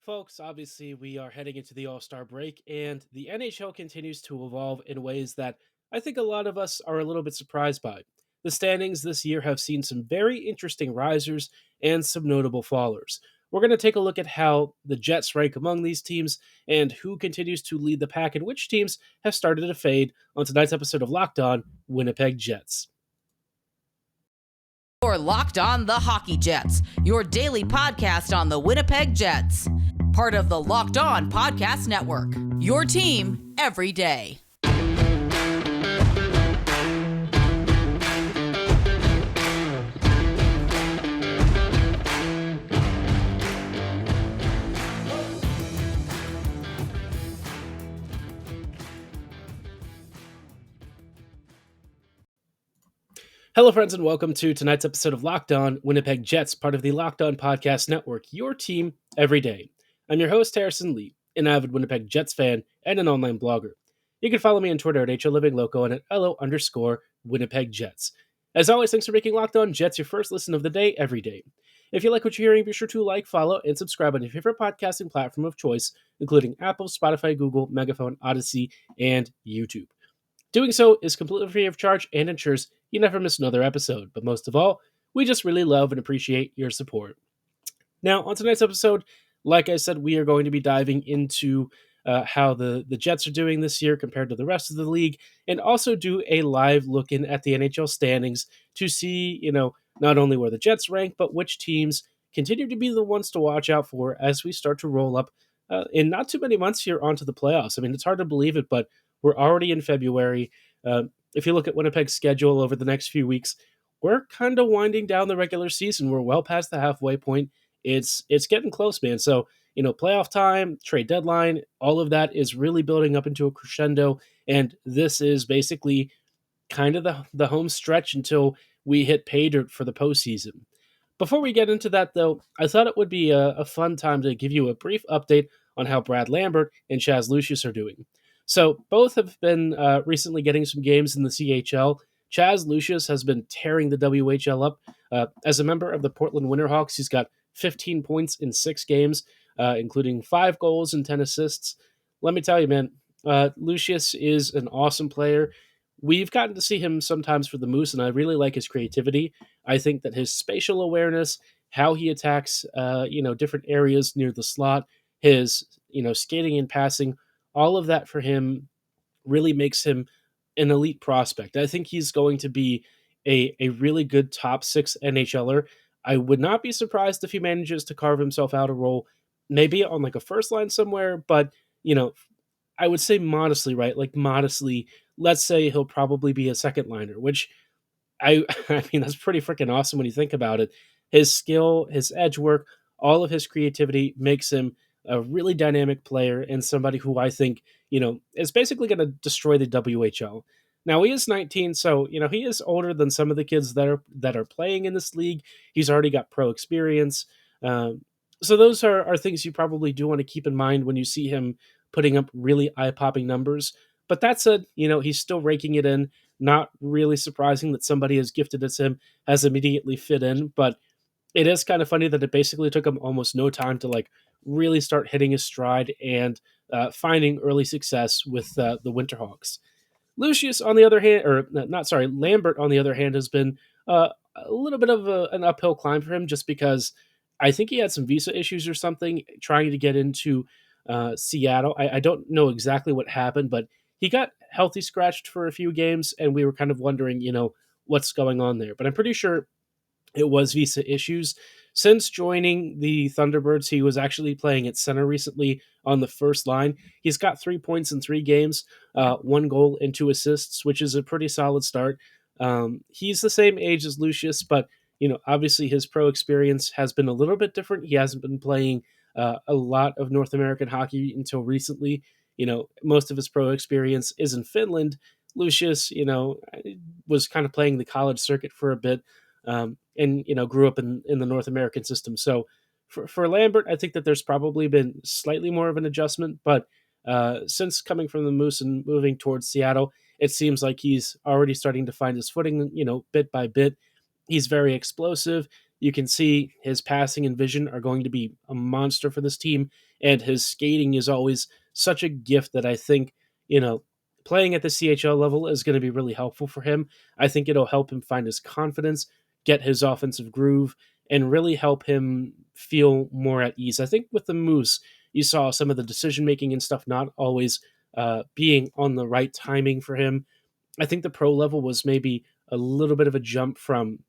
Folks, obviously, we are heading into the All Star break, and the NHL continues to evolve in ways that I think a lot of us are a little bit surprised by. The standings this year have seen some very interesting risers and some notable fallers. We're going to take a look at how the Jets rank among these teams and who continues to lead the pack and which teams have started to fade on tonight's episode of Locked On Winnipeg Jets. You're Locked On the Hockey Jets, your daily podcast on the Winnipeg Jets. Part of the Locked On Podcast Network, your team every day. Hello, friends, and welcome to tonight's episode of Locked On Winnipeg Jets, part of the Locked On Podcast Network, your team every day. I'm your host, Harrison Lee, an avid Winnipeg Jets fan and an online blogger. You can follow me on Twitter at HLivingLoco and at LO_Winnipeg Jets. As always, thanks for making Locked On Jets your first listen of the day every day. If you like what you're hearing, be sure to like, follow, and subscribe on your favorite podcasting platform of choice, including Apple, Spotify, Google, Megaphone, Odyssey, and YouTube. Doing so is completely free of charge and ensures you never miss another episode. But most of all, we just really love and appreciate your support. Now, on tonight's episode, like I said, we are going to be diving into how the Jets are doing this year compared to the rest of the league, and also do a live look in at the NHL standings to see, not only where the Jets rank, but which teams continue to be the ones to watch out for as we start to roll up in not too many months here onto the playoffs. I mean, it's hard to believe it, but we're already in February. If you look at Winnipeg's schedule over the next few weeks, we're kind of winding down the regular season. We're well past the halfway point. It's getting close, man. So, playoff time, trade deadline, all of that is really building up into a crescendo. And this is basically kind of the home stretch until we hit pay dirt for the postseason. Before we get into that, though, I thought it would be a fun time to give you a brief update on how Brad Lambert and Chaz Lucius are doing. So both have been recently getting some games in the CHL. Chaz Lucius has been tearing the WHL up. As a member of the Portland Winterhawks, he's got 15 points in 6 games, including 5 goals and 10 assists. Let me tell you, man, Lucius is an awesome player. We've gotten to see him sometimes for the Moose, and I really like his creativity. I think that his spatial awareness, how he attacks, different areas near the slot, his, skating and passing, all of that for him really makes him an elite prospect. I think he's going to be a really good top 6 NHLer. I would not be surprised if he manages to carve himself out a role, maybe on like a first line somewhere, but, I would say modestly, right? Like modestly, let's say he'll probably be a second liner, which I mean, that's pretty freaking awesome when you think about it. His skill, his edge work, all of his creativity makes him a really dynamic player and somebody who I think, is basically going to destroy the WHL. Now he is 19, so he is older than some of the kids that are playing in this league. He's already got pro experience, so those are things you probably do want to keep in mind when you see him putting up really eye-popping numbers. But that said, he's still raking it in. Not really surprising that somebody as gifted as him has immediately fit in, but it is kind of funny that it basically took him almost no time to really start hitting his stride and finding early success with the Winterhawks. Lucius, on the other hand, Lambert, on the other hand, has been a little bit of an uphill climb for him just because I think he had some visa issues or something trying to get into Seattle. I don't know exactly what happened, but he got healthy scratched for a few games, and we were kind of wondering, what's going on there. But I'm pretty sure it was visa issues. Since joining the Thunderbirds, he was actually playing at center recently on the first line. He's got 3 points in 3 games, 1 goal and 2 assists, which is a pretty solid start. He's the same age as Lucius, but obviously his pro experience has been a little bit different. He hasn't been playing a lot of North American hockey until recently. Most of his pro experience is in Finland. Lucius, was kind of playing the college circuit for a bit. And grew up in the North American system. So for Lambert, I think that there's probably been slightly more of an adjustment, but since coming from the Moose and moving towards Seattle, it seems like he's already starting to find his footing, bit by bit. He's very explosive. You can see his passing and vision are going to be a monster for this team, and his skating is always such a gift that I think, you know, playing at the CHL level is going to be really helpful for him. I think it'll help him find his confidence, get his offensive groove, and really help him feel more at ease. I think with the Moose, you saw some of the decision making and stuff not always being on the right timing for him. I think the pro level was maybe a little bit of a jump from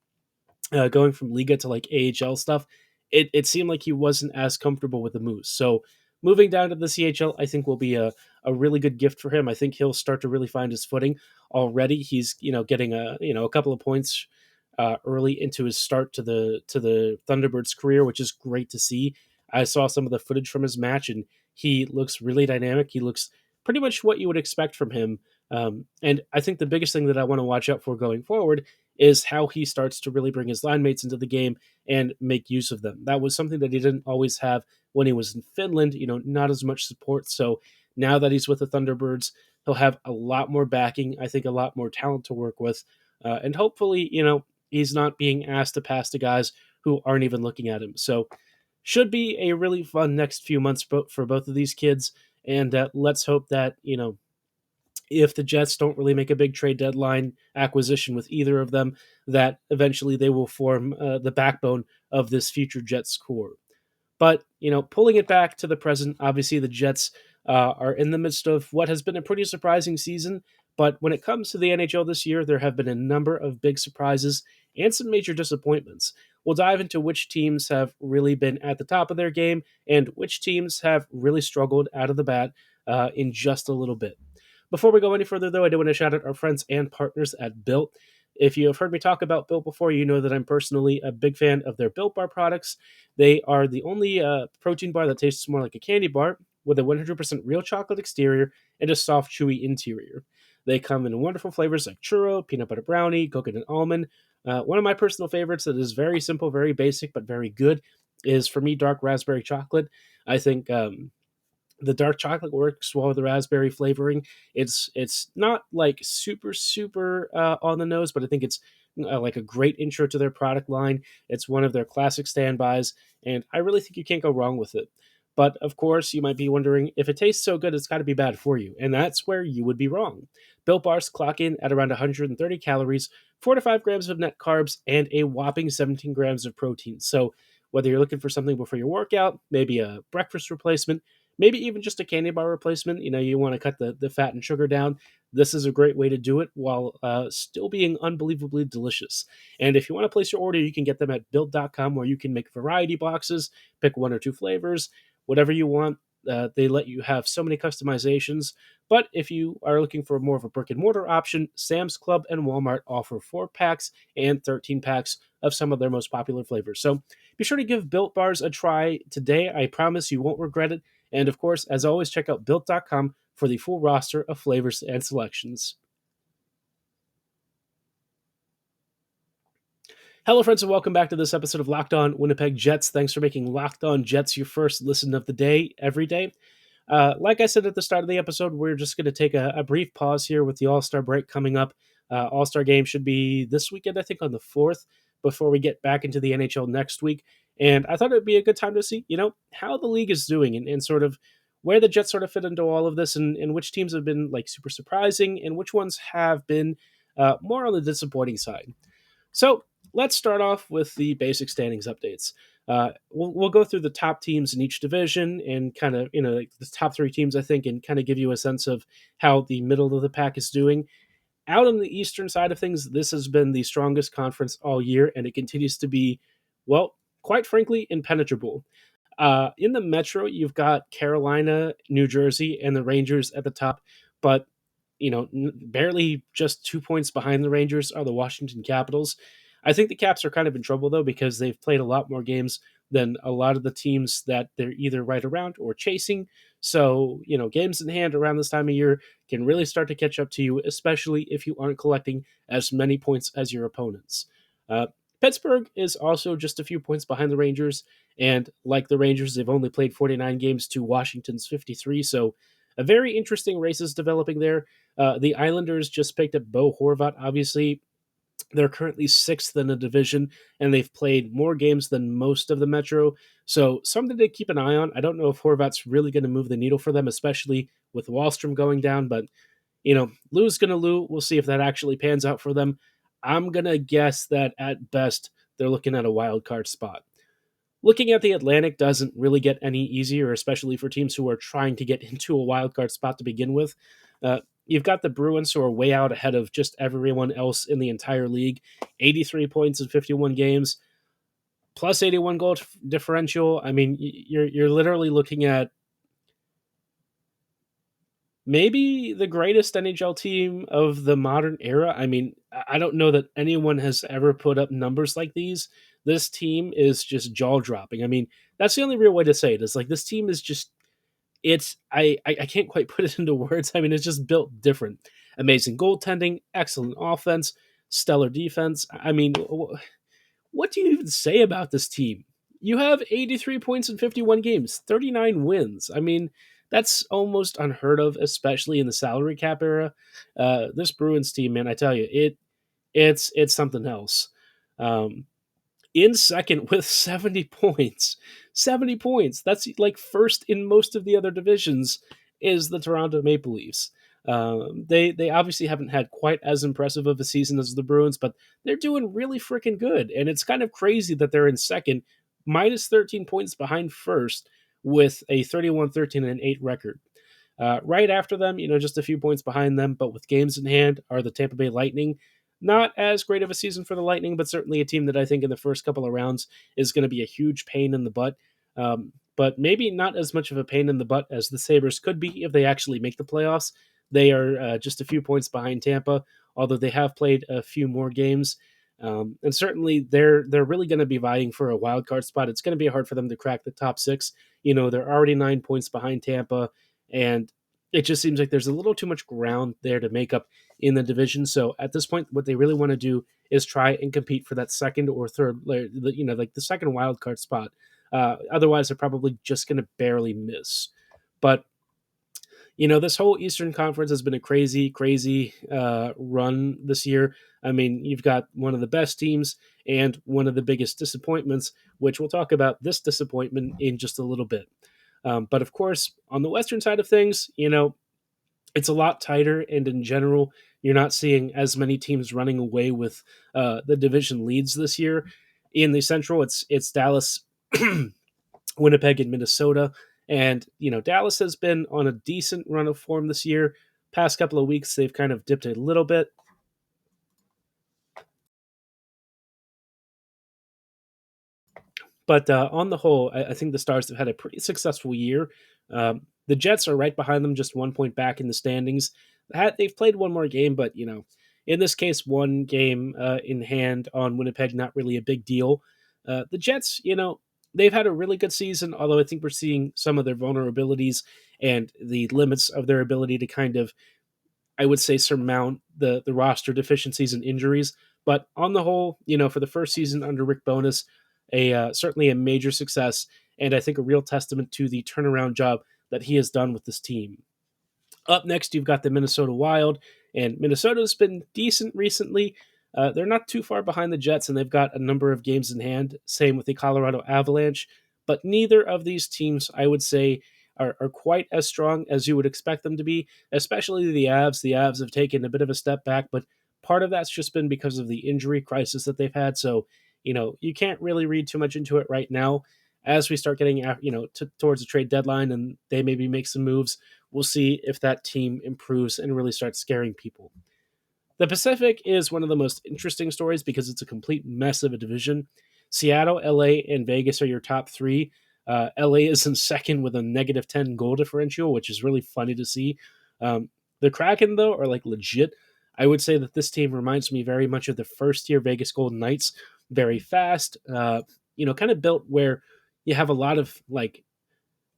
going from Liga to like AHL stuff. It seemed like he wasn't as comfortable with the Moose. So moving down to the CHL, I think will be a really good gift for him. I think he'll start to really find his footing already. He's getting a couple of points early into his start to the Thunderbirds career, which is great to see. I saw some of the footage from his match, and he looks really dynamic. He looks pretty much what you would expect from him. And I think the biggest thing that I want to watch out for going forward is how he starts to really bring his line mates into the game and make use of them. That was something that he didn't always have when he was in Finland, not as much support. So now that he's with the Thunderbirds, he'll have a lot more backing, I think a lot more talent to work with. And hopefully, he's not being asked to pass to guys who aren't even looking at him. So should be a really fun next few months for both of these kids. And let's hope that, if the Jets don't really make a big trade deadline acquisition with either of them, that eventually they will form the backbone of this future Jets core. But, pulling it back to the present, obviously the Jets are in the midst of what has been a pretty surprising season. But when it comes to the NHL this year, there have been a number of big surprises and some major disappointments. We'll dive into which teams have really been at the top of their game and which teams have really struggled out of the bat in just a little bit. Before we go any further, though, I do want to shout out our friends and partners at Built. If you have heard me talk about Built before, you know that I'm personally a big fan of their Built Bar products. They are the only protein bar that tastes more like a candy bar with a 100% real chocolate exterior and a soft, chewy interior. They come in wonderful flavors like churro, peanut butter brownie, coconut almond. One of my personal favorites that is very simple, very basic, but very good is, for me, dark raspberry chocolate. I think the dark chocolate works well with the raspberry flavoring. It's not like super on the nose, but I think it's like a great intro to their product line. It's one of their classic standbys, and I really think you can't go wrong with it. But of course, you might be wondering, if it tastes so good, it's got to be bad for you, and that's where you would be wrong. Built Bars clock in at around 130 calories, 4 to 5 grams of net carbs, and a whopping 17 grams of protein. So whether you're looking for something before your workout, maybe a breakfast replacement, maybe even just a candy bar replacement, you want to cut the fat and sugar down, this is a great way to do it while still being unbelievably delicious. And if you want to place your order, you can get them at built.com, where you can make variety boxes, pick one or two flavors, whatever you want. They let you have so many customizations. But if you are looking for more of a brick and mortar option, Sam's Club and Walmart offer 4 packs and 13 packs of some of their most popular flavors. So be sure to give Built Bars a try today. I promise you won't regret it. And of course, as always, check out built.com for the full roster of flavors and selections. Hello, friends, and welcome back to this episode of Locked On Winnipeg Jets. Thanks for making Locked On Jets your first listen of the day every day. Like I said at the start of the episode, we're just going to take a brief pause here with the All-Star break coming up. All-Star game should be this weekend, I think, on the 4th, before we get back into the NHL next week. And I thought it would be a good time to see, how the league is doing and sort of where the Jets sort of fit into all of this, and which teams have been like super surprising and which ones have been more on the disappointing side. So let's start off with the basic standings updates. We'll go through the top teams in each division and kind of, like the top 3 teams, I think, and kind of give you a sense of how the middle of the pack is doing. Out on the eastern side of things, this has been the strongest conference all year, and it continues to be, well, quite frankly, impenetrable. In the Metro, you've got Carolina, New Jersey, and the Rangers at the top, but barely just 2 points behind the Rangers are the Washington Capitals. I think the Caps are kind of in trouble, though, because they've played a lot more games than a lot of the teams that they're either right around or chasing. So, games in hand around this time of year can really start to catch up to you, especially if you aren't collecting as many points as your opponents. Pittsburgh is also just a few points behind the Rangers, and like the Rangers, they've only played 49 games to Washington's 53, so a very interesting race is developing there. The Islanders just picked up Bo Horvat, obviously. They're currently sixth in the division, and they've played more games than most of the Metro. So something to keep an eye on. I don't know if Horvat's really going to move the needle for them, especially with Wallstrom going down. But Lou's going to Lou. We'll see if that actually pans out for them. I'm going to guess that at best they're looking at a wild card spot. Looking at the Atlantic doesn't really get any easier, especially for teams who are trying to get into a wild card spot to begin with. You've got the Bruins, who are way out ahead of just everyone else in the entire league. 83 points in 51 games, plus 81 goal differential. I mean, you're literally looking at maybe the greatest NHL team of the modern era. I mean, I don't know that anyone has ever put up numbers like these. This team is just jaw dropping. I mean, that's the only real way to say it. Is like this team is just it's I can't quite put it into words. I mean, it's just built different. Amazing goaltending, excellent offense, stellar defense. I mean, what do you even say about this team? You have 83 points in 51 games, 39 wins. I mean, that's almost unheard of, especially in the salary cap era. This Bruins team, man, I tell you, it's something else. Um, in second with 70 points. 70 points. That's like first in most of the other divisions is the Toronto Maple Leafs. They obviously haven't had quite as impressive of a season as the Bruins, but they're doing really freaking good. And it's kind of crazy that they're in second, minus 13 points behind first, with a 31-13-8 record. Right after them, just a few points behind them, but with games in hand, are the Tampa Bay Lightning. Not as great of a season for the Lightning, but certainly a team that I think in the first couple of rounds is going to be a huge pain in the butt. But maybe not as much of a pain in the butt as the Sabres could be if they actually make the playoffs. They are just a few points behind Tampa, although they have played a few more games. And certainly they're really going to be vying for a wild card spot. It's going to be hard for them to crack the top six. They're already 9 points behind Tampa, and it just seems like there's a little too much ground there to make up in the division. So at this point, what they really want to do is try and compete for that second or third, like the second wild card spot. Otherwise, they're probably just going to barely miss. But this whole Eastern Conference has been a crazy, crazy run this year. I mean, you've got one of the best teams and one of the biggest disappointments, which we'll talk about this disappointment in just a little bit. But of course, on the Western side of things, it's a lot tighter, and in general, you're not seeing as many teams running away with the division leads this year. In the Central, it's Dallas, Winnipeg, and Minnesota. And, Dallas has been on a decent run of form this year. Past couple of weeks, they've kind of dipped a little bit. But on the whole, I think the Stars have had a pretty successful year. The Jets are right behind them, just 1 point back in the standings. They've played one more game, but, in this case, one game in hand on Winnipeg, not really a big deal. The Jets, they've had a really good season, although I think we're seeing some of their vulnerabilities and the limits of their ability to kind of, I would say, surmount the roster deficiencies and injuries. But on the whole, for the first season under Rick Bowness, certainly a major success, and I think a real testament to the turnaround job that he has done with this team. Up next, you've got the Minnesota Wild, and Minnesota's been decent recently. They're not too far behind the Jets, and they've got a number of games in hand. Same with the Colorado Avalanche, but neither of these teams, I would say, are quite as strong as you would expect them to be, especially the Avs. The Avs have taken a bit of a step back, but part of that's just been because of the injury crisis that they've had. So, you can't really read too much into it right now. As we start getting, towards the trade deadline and they maybe make some moves, we'll see if that team improves and really starts scaring people. The Pacific is one of the most interesting stories because it's a complete mess of a division. Seattle, LA, and Vegas are your top three. LA is in second with a negative 10 goal differential, which is really funny to see. The Kraken, though, are like legit. I would say that this team reminds me very much of the first year Vegas Golden Knights. Very fast, kind of built where you have a lot of, like,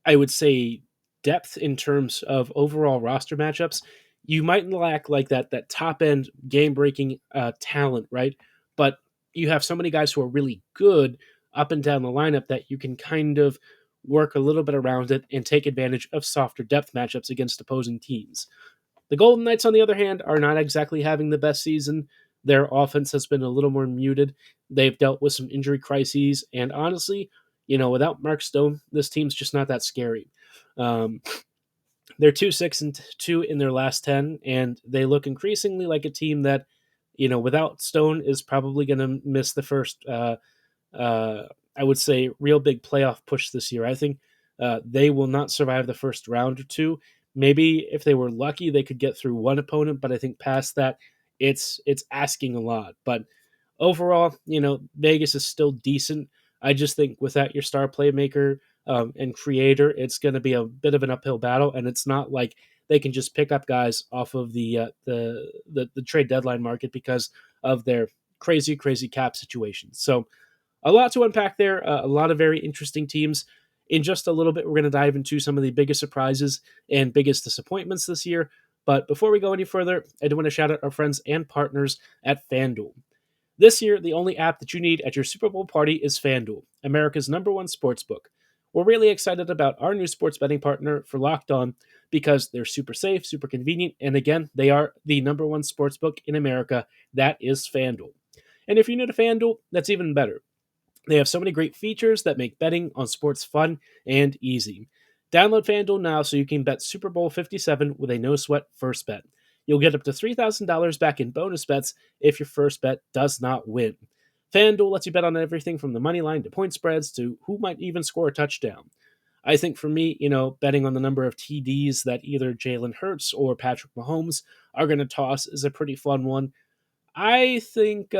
I would say, depth in terms of overall roster matchups. You might lack like that top end game breaking talent, right? But you have so many guys who are really good up and down the lineup that you can kind of work a little bit around it and take advantage of softer depth matchups against opposing teams. The Golden Knights, on the other hand, are not exactly having the best season. Their offense has been a little more muted. They've dealt with some injury crises, and honestly, without Mark Stone, this team's just not that scary. Um, they're 2-6-2 in their last 10, and they look increasingly like a team that, without Stone, is probably going to miss the first uh, I would say, real big playoff push this year. I think they will not survive the first round or two. Maybe if they were lucky, they could get through one opponent, but I think past that, it's asking a lot. But overall, Vegas is still decent. I just think without your star playmaker and creator, it's going to be a bit of an uphill battle, and it's not like they can just pick up guys off of the trade deadline market because of their crazy cap situation. So a lot to unpack there, a lot of very interesting teams. In just a little bit, we're going to dive into some of the biggest surprises and biggest disappointments this year. But before we go any further, I do want to shout out our friends and partners at FanDuel. This year, the only app that you need at your Super Bowl party is FanDuel, America's #1 sportsbook. We're really excited about our new sports betting partner for Locked On because they're super safe, super convenient, and again, they are the #1 sportsbook in America. That is FanDuel. And if you're new to FanDuel, that's even better. They have so many great features that make betting on sports fun and easy. Download FanDuel now so you can bet Super Bowl 57 with a no sweat first bet. You'll get up to $3,000 back in bonus bets if your first bet does not win. FanDuel lets you bet on everything from the money line to point spreads to who might even score a touchdown. I think for me, betting on the number of TDs that either Jalen Hurts or Patrick Mahomes are going to toss is a pretty fun one. I think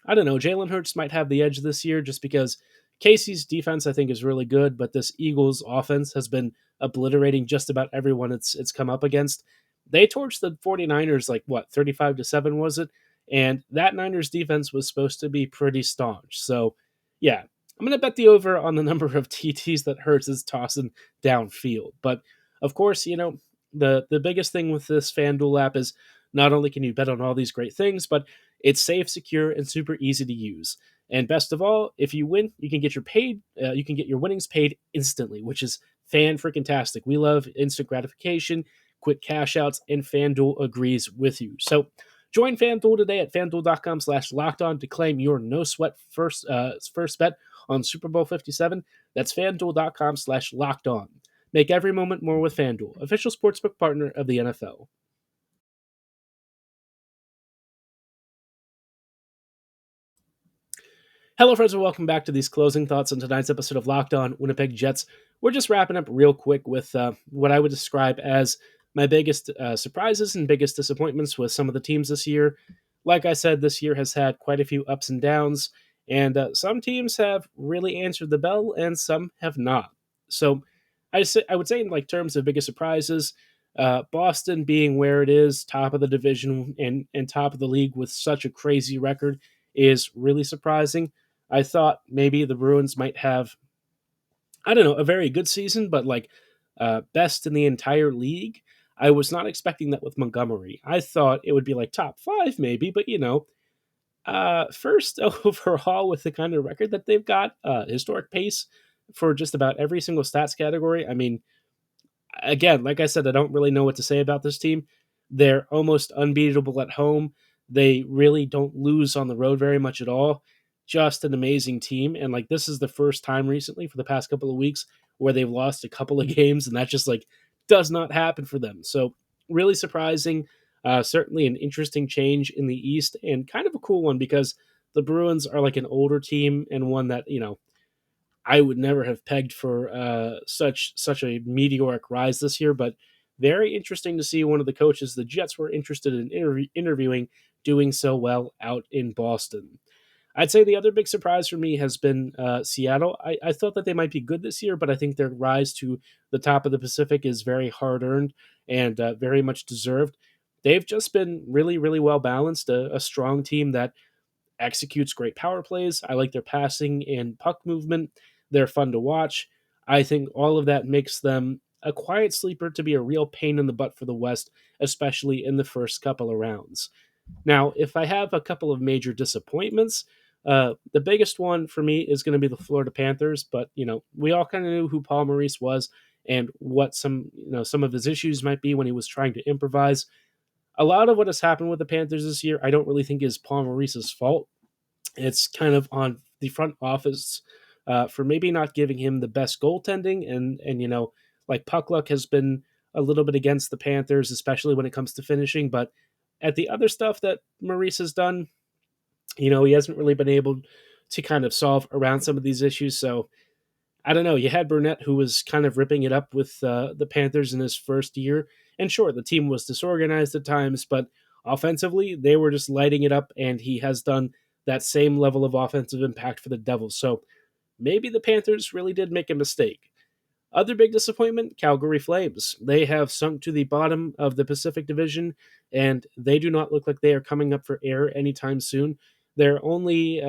I don't know. Jalen Hurts might have the edge this year just because Casey's defense I think is really good, but this Eagles offense has been obliterating just about everyone it's come up against. They torched the 49ers like what, 35-7 was it? And that Niners defense was supposed to be pretty staunch. So, yeah, I'm going to bet the over on the number of TTs that Hurts is tossing downfield. But of course, the biggest thing with this FanDuel app is not only can you bet on all these great things, but it's safe, secure, and super easy to use. And best of all, if you win, you can get your winnings paid instantly, which is fan freaking tastic. We love instant gratification, quick cash outs, and FanDuel agrees with you. So join FanDuel today at FanDuel.com/lockedon to claim your no sweat first bet on Super Bowl 57. That's FanDuel.com/lockedon. Make every moment more with FanDuel, official sportsbook partner of the NFL. Hello, friends, and welcome back to these closing thoughts on tonight's episode of Locked On Winnipeg Jets. We're just wrapping up real quick with what I would describe as my biggest surprises and biggest disappointments with some of the teams this year. Like I said, this year has had quite a few ups and downs, and some teams have really answered the bell, and some have not. So I would say in like terms of biggest surprises, Boston being where it is, top of the division and top of the league with such a crazy record is really surprising. I thought maybe the Bruins might have, I don't know, a very good season, but like best in the entire league. I was not expecting that with Montgomery. I thought it would be like top five, maybe, but first overall with the kind of record that they've got, historic pace for just about every single stats category. I mean, again, like I said, I don't really know what to say about this team. They're almost unbeatable at home. They really don't lose on the road very much at all. Just an amazing team. And like this is the first time recently for the past couple of weeks where they've lost a couple of games, and that just like does not happen for them. So really surprising. Certainly an interesting change in the East and kind of a cool one because the Bruins are like an older team and one that, I would never have pegged for such a meteoric rise this year, but very interesting to see one of the coaches the Jets were interested in interviewing doing so well out in Boston. I'd say the other big surprise for me has been Seattle. I thought that they might be good this year, but I think their rise to the top of the Pacific is very hard earned and very much deserved. They've just been really, really well balanced, a strong team that executes great power plays. I like their passing and puck movement. They're fun to watch. I think all of that makes them a quiet sleeper to be a real pain in the butt for the West, especially in the first couple of rounds. Now, if I have a couple of major disappointments, the biggest one for me is going to be the Florida Panthers. But we all kind of knew who Paul Maurice was and what some of his issues might be when he was trying to improvise. A lot of what has happened with the Panthers this year, I don't really think is Paul Maurice's fault. It's kind of on the front office for maybe not giving him the best goaltending, and like puck luck has been a little bit against the Panthers, especially when it comes to finishing. But at the other stuff that Maurice has done, he hasn't really been able to kind of solve around some of these issues. So I don't know. You had Burnett, who was kind of ripping it up with the Panthers in his first year. And sure, the team was disorganized at times, but offensively, they were just lighting it up, and he has done that same level of offensive impact for the Devils. So maybe the Panthers really did make a mistake. Other big disappointment, Calgary Flames. They have sunk to the bottom of the Pacific Division, and they do not look like they are coming up for air anytime soon. They're only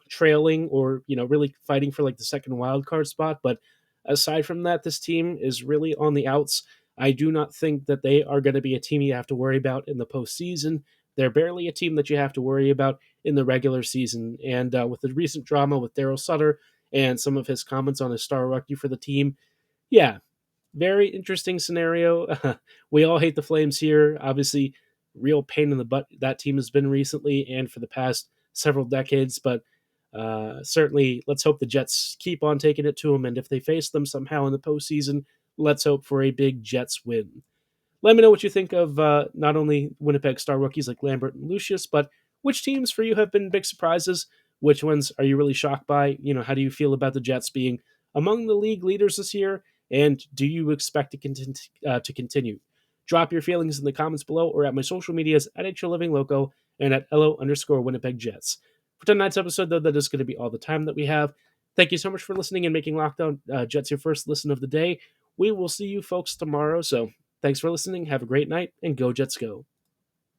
trailing or, really fighting for like the second wild card spot. But aside from that, this team is really on the outs. I do not think that they are going to be a team you have to worry about in the postseason. They're barely a team that you have to worry about in the regular season. And with the recent drama with Daryl Sutter and some of his comments on his star rookie for the team, yeah, very interesting scenario. We all hate the Flames here. Obviously, real pain in the butt that team has been recently and for the past several decades. But certainly, let's hope the Jets keep on taking it to them. And if they face them somehow in the postseason, let's hope for a big Jets win. Let me know what you think of not only Winnipeg star rookies like Lambert and Lucius, but which teams for you have been big surprises? Which ones are you really shocked by? How do you feel about the Jets being among the league leaders this year? And do you expect to continue? Drop your feelings in the comments below or at my social medias at HLivingLoco and at LO_Winnipeg Jets. For tonight's episode, though, that is going to be all the time that we have. Thank you so much for listening and making Locked On Jets your first listen of the day. We will see you folks tomorrow. So thanks for listening. Have a great night, and go Jets go.